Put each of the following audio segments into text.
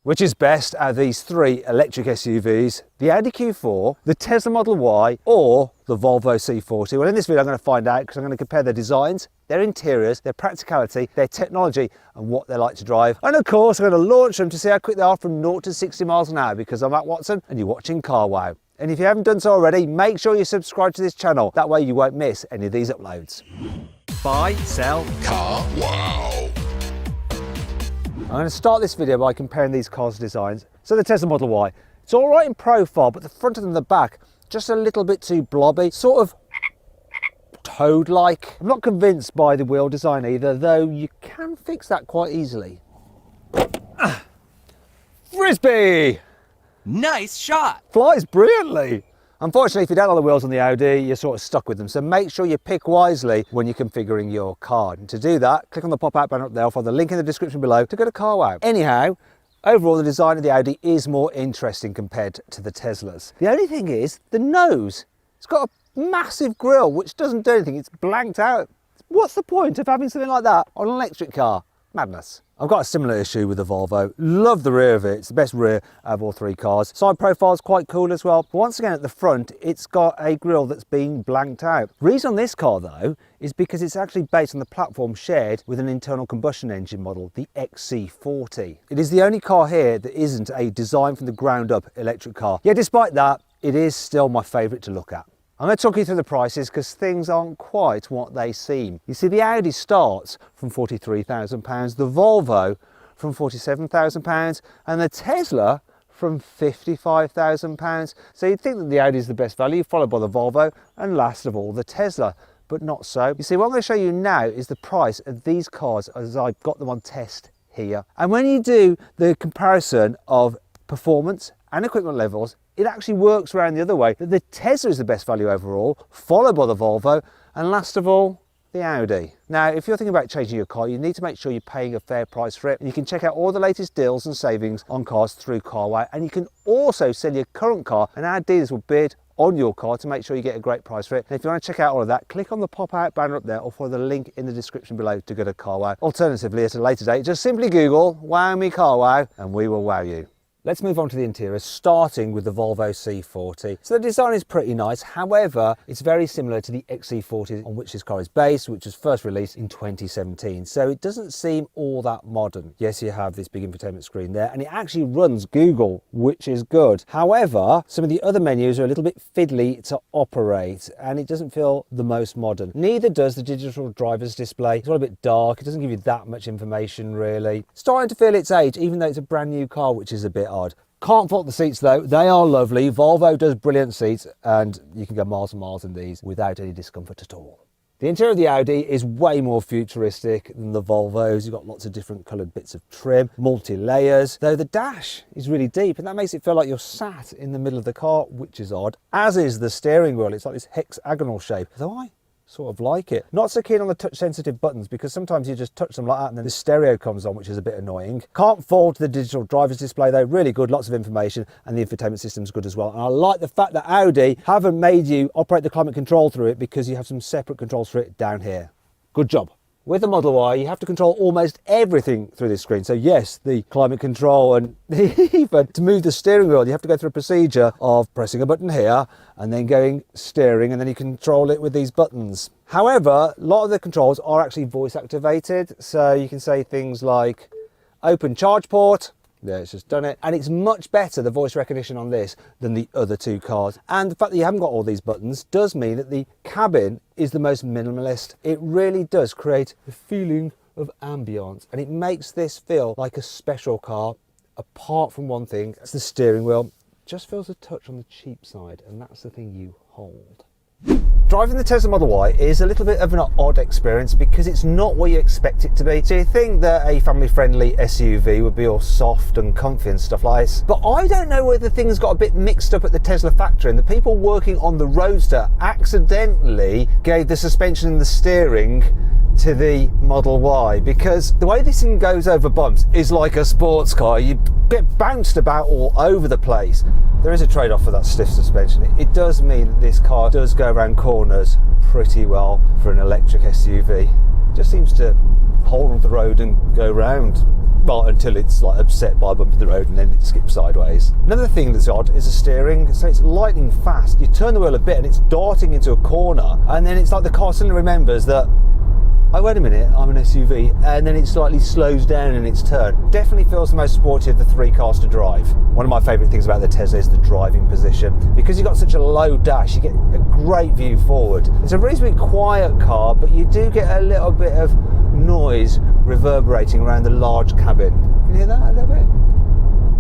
Which is best out of these three electric SUVs, the Audi Q4, the Tesla Model Y, or the Volvo C40? Well, in this video I'm going to find out because I'm going to compare their designs, their interiors, their practicality, their technology and what they're like to drive. And of course I'm going to launch them to see how quick they are from 0 to 60 miles an hour, because I'm Matt Watson and you're watching CarWow. And if you haven't done so already, make sure you subscribe to this channel. That way you won't miss any of these uploads. Buy, sell, CarWow. I'm going to start this video by comparing these cars' designs. So the Tesla Model Y, it's all right in profile, but the front and the back, just a little bit too blobby, sort of toad-like. I'm not convinced by the wheel design either, though you can fix that quite easily. Frisbee! Nice shot! Flies brilliantly. Unfortunately, if you don't have the wheels on the Audi, you're sort of stuck with them. So make sure you pick wisely when you're configuring your car. And to do that, click on the pop-out banner up there, or follow the link in the description below to go to CarWow. Anyhow, overall, the design of the Audi is more interesting compared to the Teslas. The only thing is the nose. It's got a massive grille, which doesn't do anything. It's blanked out. What's the point of having something like that on an electric car? Madness. I've got a similar issue with the Volvo. Love the rear of it. It's the best rear out of all three cars. Side profile is quite cool as well. But once again, at the front, it's got a grille that's been blanked out. Reason on this car though is because it's actually based on the platform shared with an internal combustion engine model, the XC40. It is the only car here that isn't a design from the ground up electric car. Yet despite that, it is still my favourite to look at. I'm going to talk you through the prices because things aren't quite what they seem. You see, the Audi starts from £43,000, the Volvo from £47,000 and the Tesla from £55,000. So you'd think that the Audi is the best value, followed by the Volvo and last of all the Tesla, but not so. You see, what I'm going to show you now is the price of these cars as I've got them on test here. And when you do the comparison of performance and equipment levels, it actually works around the other way, that the Tesla is the best value overall, followed by the Volvo, and last of all, the Audi. Now, if you're thinking about changing your car, you need to make sure you're paying a fair price for it. And you can check out all the latest deals and savings on cars through CarWow, and you can also sell your current car, and our dealers will bid on your car to make sure you get a great price for it. And if you want to check out all of that, click on the pop-out banner up there or follow the link in the description below to go to CarWow. Alternatively, at a later date, just simply Google "Wow Me CarWow" and we will wow you. Let's move on to the interior, starting with the Volvo C40. So the design is pretty nice, however, it's very similar to the XC40 on which this car is based, which was first released in 2017. So it doesn't seem all that modern. Yes, you have this big infotainment screen there, and it actually runs Google, which is good. However, some of the other menus are a little bit fiddly to operate, and it doesn't feel the most modern. Neither does the digital driver's display. It's all a bit dark. It doesn't give you that much information, really. Starting to feel its age, even though it's a brand new car, which is a bit odd. Can't fault the seats though, they are lovely. Volvo does brilliant seats and you can go miles and miles in these without any discomfort at all. The interior of the Audi is way more futuristic than the Volvos. You've got lots of different coloured bits of trim, multi-layers, though the dash is really deep and that makes it feel like you're sat in the middle of the car, which is odd, as is the steering wheel. It's like this hexagonal shape, though I sort of like it. Not so keen on the touch sensitive buttons because sometimes you just touch them like that and then the stereo comes on, which is a bit annoying. Can't fault the digital driver's display though, really good, lots of information, and the infotainment system's good as well. And I like the fact that Audi haven't made you operate the climate control through it because you have some separate controls for it down here. Good job. With the Model Y, you have to control almost everything through this screen. So yes, the climate control, and even to move the steering wheel, you have to go through a procedure of pressing a button here and then going steering, and then you control it with these buttons. However, a lot of the controls are actually voice activated. So you can say things like open charge port. There, it's just done it. And it's much better, the voice recognition on this, than the other two cars. And the fact that you haven't got all these buttons does mean that the cabin is the most minimalist. It really does create a feeling of ambience, and it makes this feel like a special car, apart from one thing, it's the steering wheel. It just feels a touch on the cheap side, and that's the thing you hold. Driving the Tesla Model Y is a little bit of an odd experience because it's not what you expect it to be. So you think that a family-friendly SUV would be all soft and comfy and stuff like this. But I don't know whether things got a bit mixed up at the Tesla factory and the people working on the Roadster accidentally gave the suspension and the steering to the Model Y, because the way this thing goes over bumps is like a sports car. You get bounced about all over the place. There is a trade-off for that stiff suspension. It does mean that this car does go around corners pretty well for an electric SUV. It just seems to hold on the road and go round. until it's like upset by a bump in the road and then it skips sideways. Another thing that's odd is the steering. So it's lightning fast. You turn the wheel a bit and it's darting into a corner, and then it's like the car suddenly remembers that, oh wait a minute, I'm an SUV, and then it slightly slows down in its turn. Definitely feels the most sporty of the three cars to drive. One of my favourite things about the Tesla is the driving position. Because you've got such a low dash, you get a great view forward. It's a reasonably quiet car, but you do get a little bit of noise reverberating around the large cabin. Can you hear that a little bit?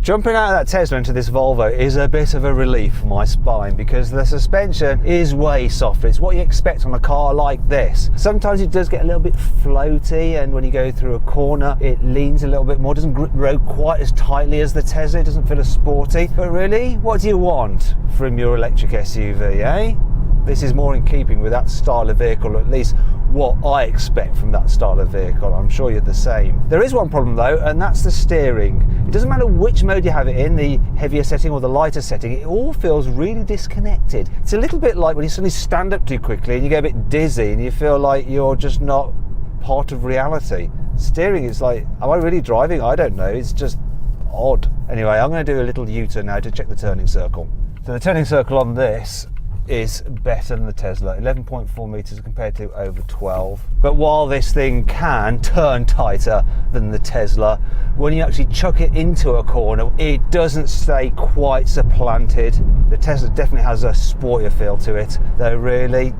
Jumping out of that Tesla into this Volvo is a bit of a relief for my spine because the suspension is way softer. It's what you expect on a car like this. Sometimes it does get a little bit floaty, and when you go through a corner it leans a little bit more, doesn't grip the road quite as tightly as the Tesla, it doesn't feel as sporty. But really, what do you want from your electric SUV, eh? This is more in keeping with that style of vehicle, or at least what I expect from that style of vehicle. I'm sure you're the same. There is one problem though, and that's the steering. It doesn't matter which mode you have it in, the heavier setting or the lighter setting, it all feels really disconnected. It's a little bit like when you suddenly stand up too quickly and you get a bit dizzy and you feel like you're just not part of reality. Steering is like, am I really driving? I don't know, it's just odd. Anyway, I'm going to do a little U-turn now to check the turning circle. So the turning circle on this is better than the Tesla, 11.4 meters compared to over 12. But while this thing can turn tighter than the Tesla, when you actually chuck it into a corner, it doesn't stay quite so planted. The Tesla definitely has a sportier feel to it, though really,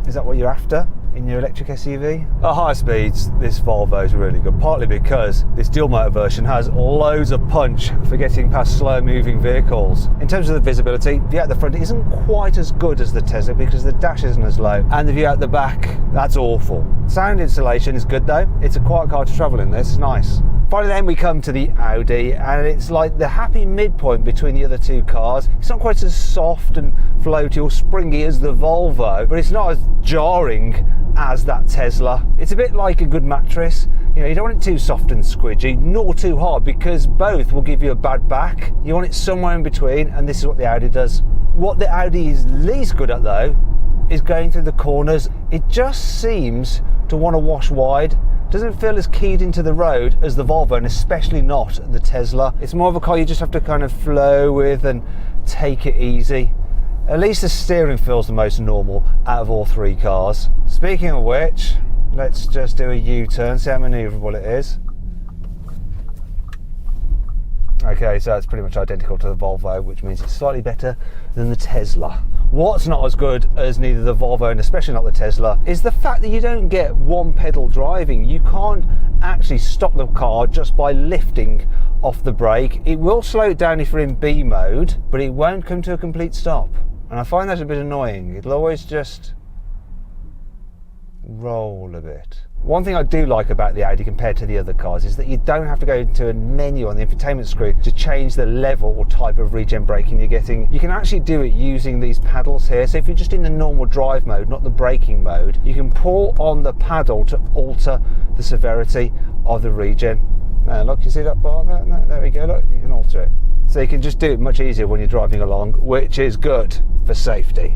is that what you're after in your electric SUV? At higher speeds, this Volvo is really good, partly because this dual motor version has loads of punch for getting past slow moving vehicles. In terms of the visibility, the view out the front isn't quite as good as the Tesla because the dash isn't as low, and the view out the back, that's awful. Sound insulation is good though. It's a quiet car to travel in this, it's nice. Finally then we come to the Audi, and it's like the happy midpoint between the other two cars. It's not quite as soft and floaty or springy as the Volvo, but it's not as jarring as that Tesla. It's a bit like a good mattress. You know, you don't want it too soft and squidgy, nor too hard, because both will give you a bad back. You want it somewhere in between, and this is what the Audi does. What the Audi is least good at though is going through the corners. It just seems to want to wash wide. Doesn't feel as keyed into the road as the Volvo, and especially not the Tesla. It's more of a car you just have to kind of flow with and take it easy. At least the steering feels the most normal out of all three cars. Speaking of which, let's just do a U-turn, see how manoeuvrable it is. Okay, so it's pretty much identical to the Volvo, which means it's slightly better than the Tesla. What's not as good as neither the Volvo and especially not the Tesla is the fact that you don't get one pedal driving. You can't actually stop the car just by lifting off the brake. It will slow it down if you're in B mode, but it won't come to a complete stop. And I find that a bit annoying. It'll always just roll a bit. One thing I do like about the Audi compared to the other cars is that you don't have to go into a menu on the infotainment screen to change the level or type of regen braking you're getting. You can actually do it using these paddles here. So if you're just in the normal drive mode, not the braking mode, you can pull on the paddle to alter the severity of the regen. Look, you see that bar there? No, there we go, look, you can alter it. So you can just do it much easier when you're driving along, which is good for safety.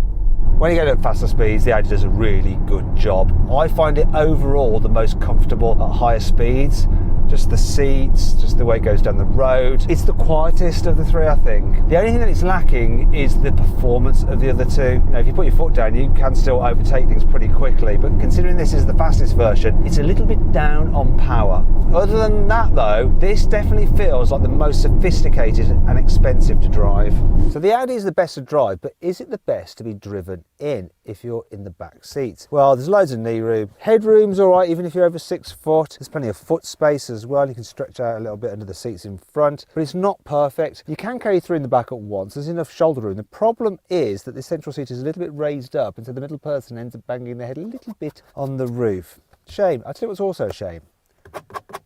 When you get at faster speeds, the Audi does a really good job. I find it overall the most comfortable at higher speeds. Just the seats, just the way it goes down the road. It's the quietest of the three, I think. The only thing that it's lacking is the performance of the other two. You know, if you put your foot down, you can still overtake things pretty quickly, but considering this is the fastest version, it's a little bit down on power. Other than that though, this definitely feels like the most sophisticated and expensive to drive. So the Audi is the best to drive, but is it the best to be driven in if you're in the back seats? Well, there's loads of knee room. Headroom's all right, even if you're over 6 foot. There's plenty of foot space as well. You can stretch out a little bit under the seats in front, but it's not perfect. You can carry 3 in the back at once. There's enough shoulder room. The problem is that the central seat is a little bit raised up, and so the middle person ends up banging their head a little bit on the roof. Shame. I'll tell you what's also a shame.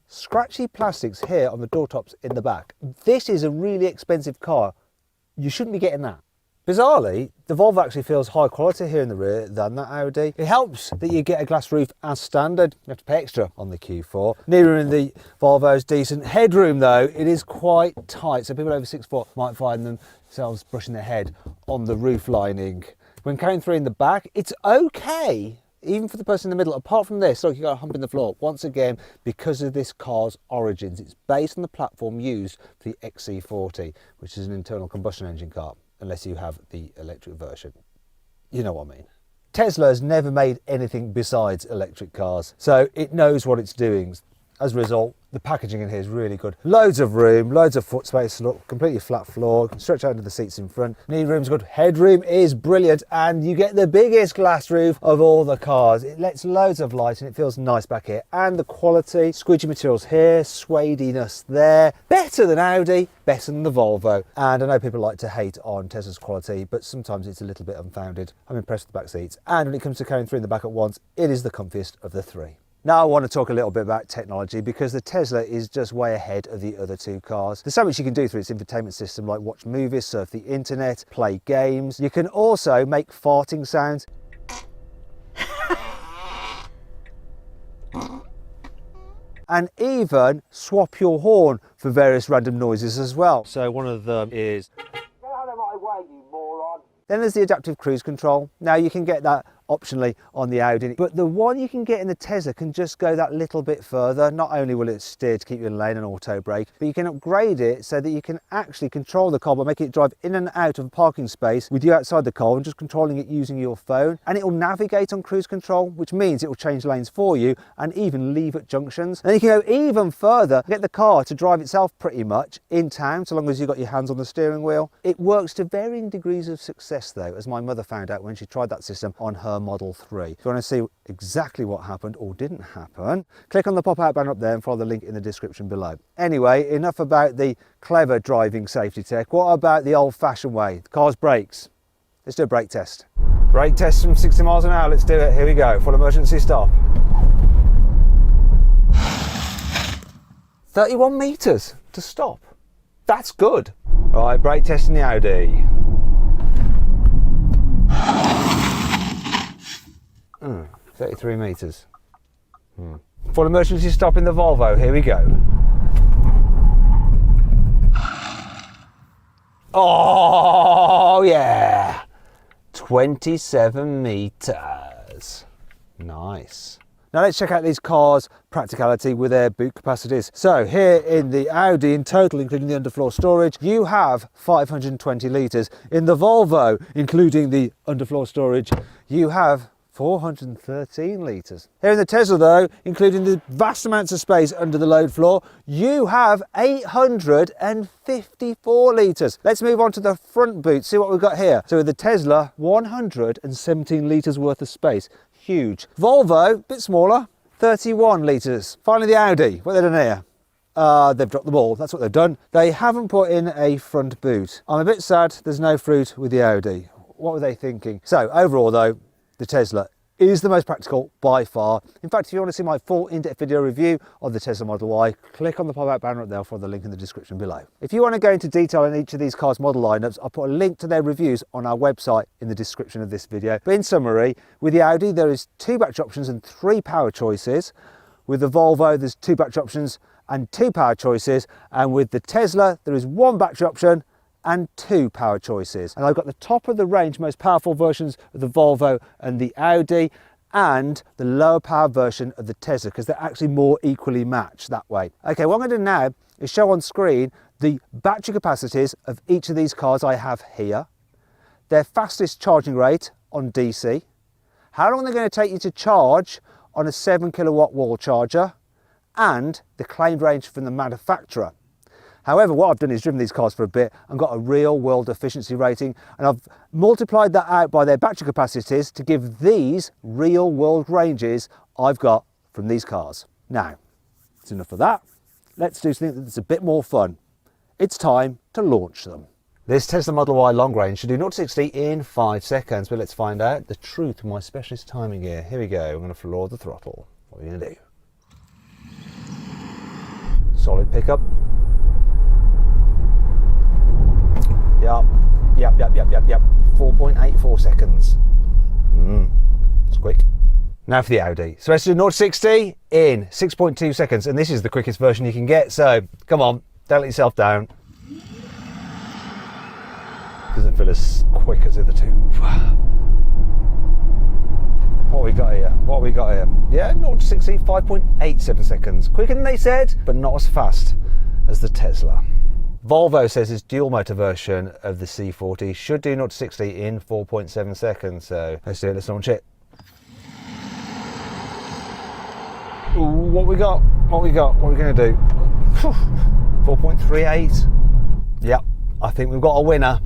Scratchy plastics here on the door tops in the back. This is a really expensive car. You shouldn't be getting that. Bizarrely, the Volvo actually feels higher quality here in the rear than that Audi. It helps that you get a glass roof as standard. You have to pay extra on the Q4. Knee room in the Volvo is decent. Headroom though, it is quite tight, so people over 6 foot might find themselves brushing their head on the roof lining. When carrying 3 in the back, it's okay, even for the person in the middle, apart from this, look, you got a hump in the floor. Once again, because of this car's origins, it's based on the platform used for the XC40, which is an internal combustion engine car, unless you have the electric version. You know what I mean. Tesla has never made anything besides electric cars, so it knows what it's doing. As a result, the packaging in here is really good. Loads of room, loads of foot space, look, completely flat floor, you can stretch out into the seats in front. Knee room's good, headroom is brilliant, and you get the biggest glass roof of all the cars. It lets loads of light and it feels nice back here. And the quality, squidgy materials here, suediness there. Better than Audi, better than the Volvo. And I know people like to hate on Tesla's quality, but sometimes it's a little bit unfounded. I'm impressed with the back seats. And when it comes to carrying three in the back at once, it is the comfiest of the three. Now I want to talk a little bit about technology, because the Tesla is just way ahead of the other two cars. There's so much you can do through its infotainment system, like watch movies, surf the internet, play games. You can also make farting sounds. And even swap your horn for various random noises as well. So one of them is, "Get out of my way, you moron." Then there's the adaptive cruise control. Now you can get that optionally on the Audi, but the one you can get in the Tesla can just go that little bit further. Not only will it steer to keep you in lane and auto brake, but you can upgrade it so that you can actually control the car by making it drive in and out of a parking space with you outside the car and just controlling it using your phone. And it will navigate on cruise control, which means it will change lanes for you and even leave at junctions. And you can go even further, get the car to drive itself pretty much in town, so long as you've got your hands on the steering wheel. It works to varying degrees of success though, as my mother found out when she tried that system on her Model 3. If you want to see exactly what happened or didn't happen, click on the pop-out banner up there and follow the link in the description below. Anyway, enough about the clever driving safety tech. What about the old-fashioned way? The car's brakes. Let's do a brake test. Brake test from 60 miles an hour. Let's do it. Here we go. Full emergency stop. 31 meters to stop. That's good. Right, brake test in the Audi. 33 meters. Full emergency stop in the Volvo. Here we go. Oh yeah, 27 meters. Nice. Now let's check out these cars' practicality with their boot capacities. So here in the Audi, in total, including the underfloor storage, you have 520 litres. In the Volvo, including the underfloor storage, you have 413 litres. Here in the Tesla though, including the vast amounts of space under the load floor, you have 854 litres. Let's move on to the front boot, see what we've got here. So with the Tesla, 117 litres worth of space. Huge. Volvo, bit smaller, 31 litres. Finally the Audi, what have they done here? They've dropped the ball, that's what they've done. They haven't put in a front boot. I'm a bit sad there's no fruit with the Audi. What were they thinking? So overall though, the Tesla is the most practical by far. In fact, if you want to see my full in-depth video review of the Tesla Model Y, click on the pop-out banner up there for the link in the description below. If you want to go into detail on each of these cars' model lineups, I'll put a link to their reviews on our website in the description of this video. But in summary, with the Audi, there is 2 battery options and 3 power choices. With the Volvo, there's 2 battery options and 2 power choices. And with the Tesla, there is 1 battery option and 2 power choices. And I've got the top of the range, most powerful versions of the Volvo and the Audi, and the lower power version of the Tesla, because they're actually more equally matched that way. Okay, what I'm going to do now is show on screen the battery capacities of each of these cars I have here, their fastest charging rate on DC, how long they're going to take you to charge on a 7 kilowatt wall charger, and the claimed range from the manufacturer. However, what I've done is driven these cars for a bit and got a real world efficiency rating, and I've multiplied that out by their battery capacities to give these real world ranges I've got from these cars. Now, that's enough of that. Let's do something that's a bit more fun. It's time to launch them. This Tesla Model Y long range should do 0 to 60 in 5 seconds, but let's find out the truth with my specialist timing gear. Here we go, I'm going to floor the throttle. What are we going to do? Solid pickup. Yep. 4.84 seconds. It's quick. Now for the Audi. So let's do 0 to 60 in 6.2 seconds, and this is the quickest version you can get, so come on, don't let yourself down. Doesn't feel as quick as the other two. What we got here? What we got here? Yeah, 0 to 60, 5.87 seconds. Quicker than they said, but not as fast as the Tesla. Volvo says its dual motor version of the C40 should do 0 to 60 in 4.7 seconds. So let's do it, let's launch it. Ooh, what we got? What we got? What are we going to do? 4.38. Yep, I think we've got a winner.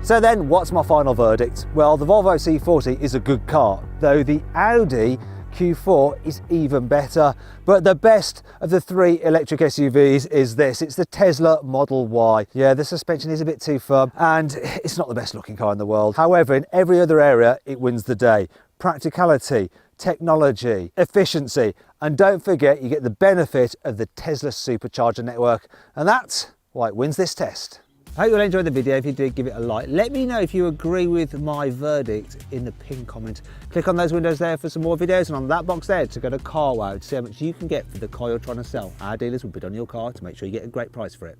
So then, what's my final verdict? Well, the Volvo C40 is a good car, though the Audi Q4 is even better. But the best of the three electric SUVs is this. It's the Tesla Model Y. Yeah, the suspension is a bit too firm and it's not the best looking car in the world. However, in every other area, it wins the day. Practicality, technology, efficiency, and don't forget you get the benefit of the Tesla supercharger network. And that's why it wins this test. I hope you'll enjoy the video. If you did, give it a like. Let me know if you agree with my verdict in the pinned comment. Click on those windows there for some more videos, and on that box there to go to CarWow to see how much you can get for the car you're trying to sell. Our dealers will bid on your car to make sure you get a great price for it.